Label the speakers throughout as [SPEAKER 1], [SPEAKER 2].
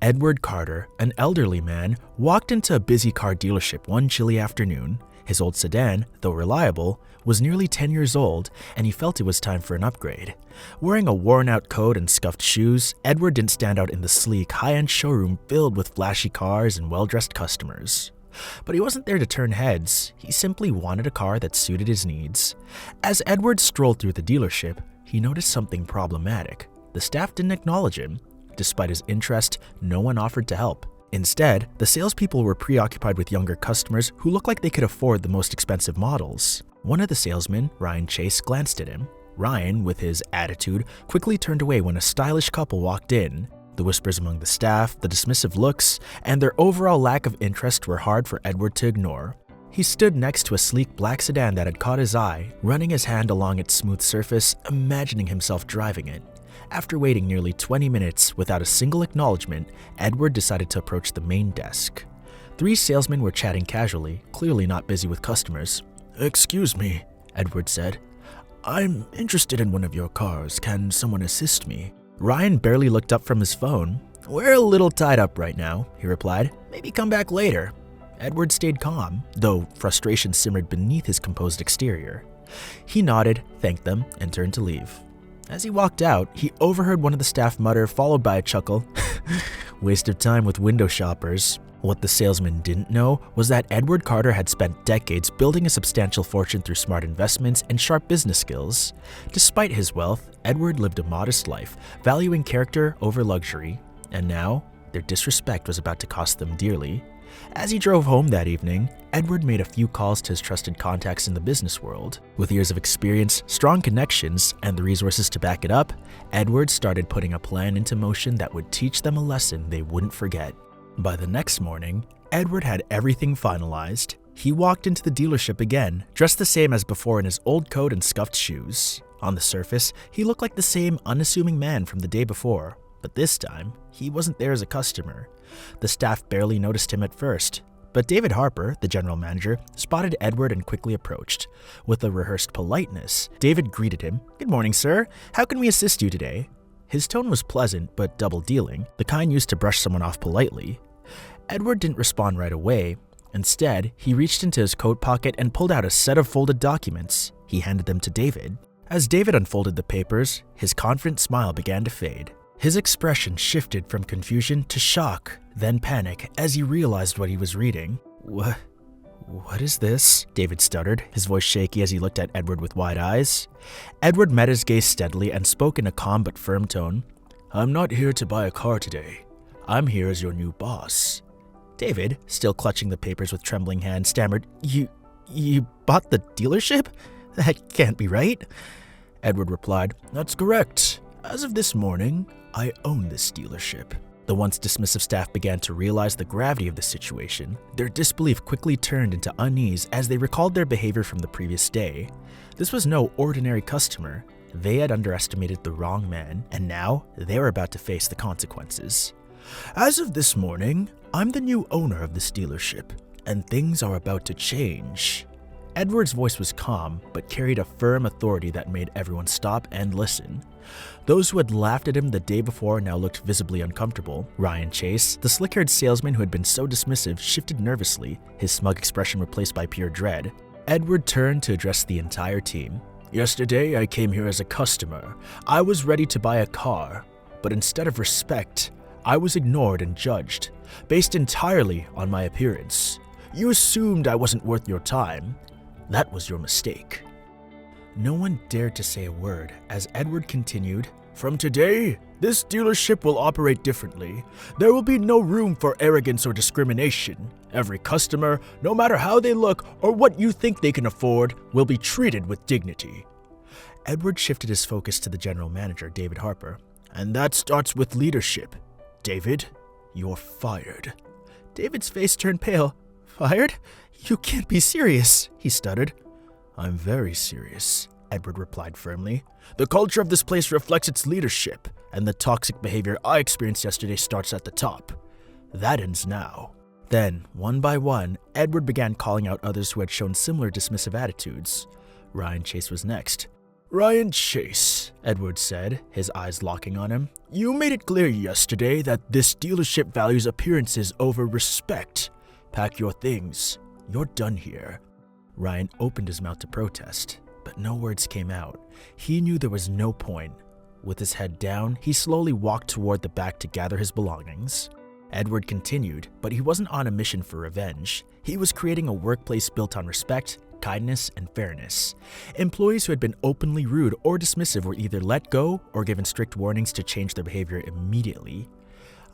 [SPEAKER 1] Edward Carter, an elderly man, walked into a busy car dealership one chilly afternoon. His old sedan, though reliable, was nearly 10 years old, and he felt it was time for an upgrade. Wearing a worn-out coat and scuffed shoes, Edward didn't stand out in the sleek, high-end showroom filled with flashy cars and well-dressed customers. But he wasn't there to turn heads. He simply wanted a car that suited his needs. As Edward strolled through the dealership, he noticed something problematic. The staff didn't acknowledge him. Despite his interest, no one offered to help. Instead, the salespeople were preoccupied with younger customers who looked like they could afford the most expensive models. One of the salesmen, Ryan Chase, glanced at him. Ryan, with his attitude, quickly turned away when a stylish couple walked in. The whispers among the staff, the dismissive looks, and their overall lack of interest were hard for Edward to ignore. He stood next to a sleek black sedan that had caught his eye, running his hand along its smooth surface, imagining himself driving it. After waiting nearly 20 minutes without a single acknowledgement, Edward decided to approach the main desk. 3 salesmen were chatting casually, clearly not busy with customers. "Excuse me," Edward said. "I'm interested in one of your cars. Can someone assist me?" Ryan barely looked up from his phone. "We're a little tied up right now," he replied. "Maybe come back later." Edward stayed calm, though frustration simmered beneath his composed exterior. He nodded, thanked them, and turned to leave. As he walked out, he overheard one of the staff mutter, followed by a chuckle. Waste of time with window shoppers. What the salesman didn't know was that Edward Carter had spent decades building a substantial fortune through smart investments and sharp business skills. Despite his wealth, Edward lived a modest life, valuing character over luxury. And now, their disrespect was about to cost them dearly. As he drove home that evening, Edward made a few calls to his trusted contacts in the business world. With years of experience, strong connections, and the resources to back it up, Edward started putting a plan into motion that would teach them a lesson they wouldn't forget. By the next morning, Edward had everything finalized. He walked into the dealership again, dressed the same as before in his old coat and scuffed shoes. On the surface, he looked like the same unassuming man from the day before, but this time, he wasn't there as a customer. The staff barely noticed him at first, but David Harper, the general manager, spotted Edward and quickly approached. With a rehearsed politeness, David greeted him. "Good morning, sir. How can we assist you today?" His tone was pleasant but double-dealing, the kind used to brush someone off politely. Edward didn't respond right away. Instead, he reached into his coat pocket and pulled out a set of folded documents. He handed them to David. As David unfolded the papers, his confident smile began to fade. His expression shifted from confusion to shock, then panic as he realized what he was reading. What is this?" David stuttered, his voice shaky as he looked at Edward with wide eyes. Edward met his gaze steadily and spoke in a calm but firm tone. "I'm not here to buy a car today. I'm here as your new boss." David, still clutching the papers with trembling hands, stammered, You bought the dealership? That can't be right." Edward replied, "That's correct. As of this morning, I own this dealership." The once dismissive staff began to realize the gravity of the situation. Their disbelief quickly turned into unease as they recalled their behavior from the previous day. This was no ordinary customer. They had underestimated the wrong man, and now they were about to face the consequences. "As of this morning, I'm the new owner of this dealership, and things are about to change." Edward's voice was calm, but carried a firm authority that made everyone stop and listen. Those who had laughed at him the day before now looked visibly uncomfortable. Ryan Chase, the slick-haired salesman who had been so dismissive, shifted nervously, his smug expression replaced by pure dread. Edward turned to address the entire team. "Yesterday, I came here as a customer. I was ready to buy a car, but instead of respect, I was ignored and judged, based entirely on my appearance. You assumed I wasn't worth your time. That was your mistake." No one dared to say a word as Edward continued, "From today, this dealership will operate differently. There will be no room for arrogance or discrimination. Every customer, no matter how they look or what you think they can afford, will be treated with dignity." Edward shifted his focus to the general manager, David Harper. "And that starts with leadership. David, you're fired." David's face turned pale. "Fired? You can't be serious," he stuttered. "I'm very serious," Edward replied firmly. "The culture of this place reflects its leadership, and the toxic behavior I experienced yesterday starts at the top. That ends now." Then, one by one, Edward began calling out others who had shown similar dismissive attitudes. Ryan Chase was next. Ryan Chase, Edward said, his eyes locking on him. You made it clear yesterday that this dealership values appearances over respect. Pack your things. You're done here. Ryan opened his mouth to protest, but no words came out. He knew there was no point. With his head down, he slowly walked toward the back to gather his belongings. Edward continued, but he wasn't on a mission for revenge. He was creating a workplace built on respect, kindness, and fairness. Employees who had been openly rude or dismissive were either let go or given strict warnings to change their behavior immediately.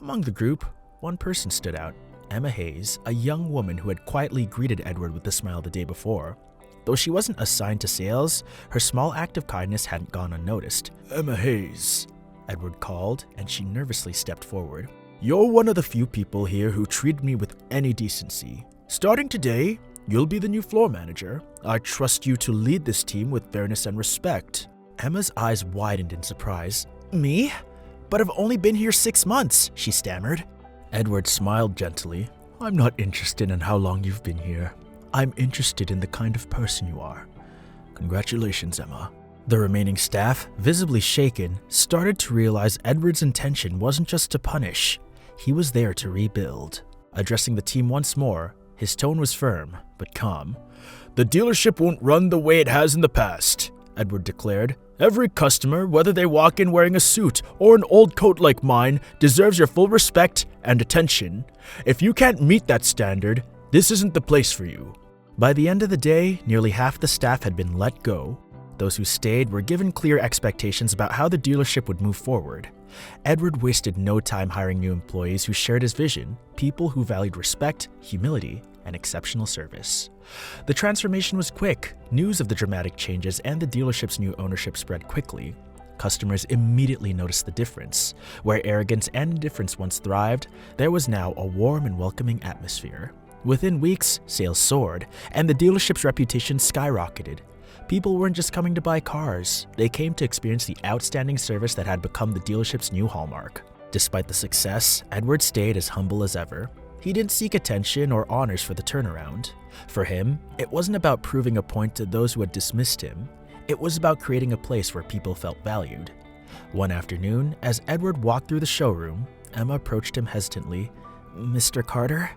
[SPEAKER 1] Among the group, one person stood out, Emma Hayes, a young woman who had quietly greeted Edward with a smile the day before. Though she wasn't assigned to sales, her small act of kindness hadn't gone unnoticed. Emma Hayes, Edward called, and she nervously stepped forward. You're one of the few people here who treated me with any decency. Starting today, you'll be the new floor manager. I trust you to lead this team with fairness and respect. Emma's eyes widened in surprise. Me? But I've only been here 6 months, she stammered. Edward smiled gently. I'm not interested in how long you've been here. I'm interested in the kind of person you are. Congratulations, Emma. The remaining staff, visibly shaken, started to realize Edward's intention wasn't just to punish. He was there to rebuild. Addressing the team once more, his tone was firm, but calm. The dealership won't run the way it has in the past, Edward declared. Every customer, whether they walk in wearing a suit or an old coat like mine, deserves your full respect and attention. If you can't meet that standard, this isn't the place for you. By the end of the day, nearly half the staff had been let go. Those who stayed were given clear expectations about how the dealership would move forward. Edward wasted no time hiring new employees who shared his vision, people who valued respect, humility, and exceptional service. The transformation was quick. News of the dramatic changes and the dealership's new ownership spread quickly. Customers immediately noticed the difference. Where arrogance and indifference once thrived, there was now a warm and welcoming atmosphere. Within weeks, sales soared, and the dealership's reputation skyrocketed. People weren't just coming to buy cars, they came to experience the outstanding service that had become the dealership's new hallmark. Despite the success, Edward stayed as humble as ever. He didn't seek attention or honors for the turnaround. For him, it wasn't about proving a point to those who had dismissed him. It was about creating a place where people felt valued. One afternoon, as Edward walked through the showroom, Emma approached him hesitantly. Mr. Carter,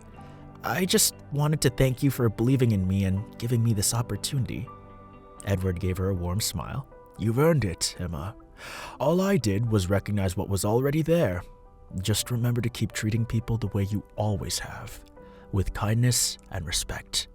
[SPEAKER 1] I just wanted to thank you for believing in me and giving me this opportunity. Edward gave her a warm smile. You've earned it, Emma. All I did was recognize what was already there. Just remember to keep treating people the way you always have, with kindness and respect.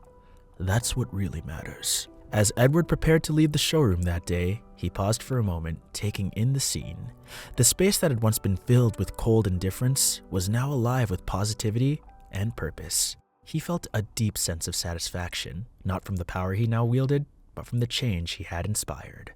[SPEAKER 1] That's what really matters. As Edward prepared to leave the showroom that day, he paused for a moment, taking in the scene. The space that had once been filled with cold indifference was now alive with positivity and purpose. He felt a deep sense of satisfaction, not from the power he now wielded, but from the change he had inspired.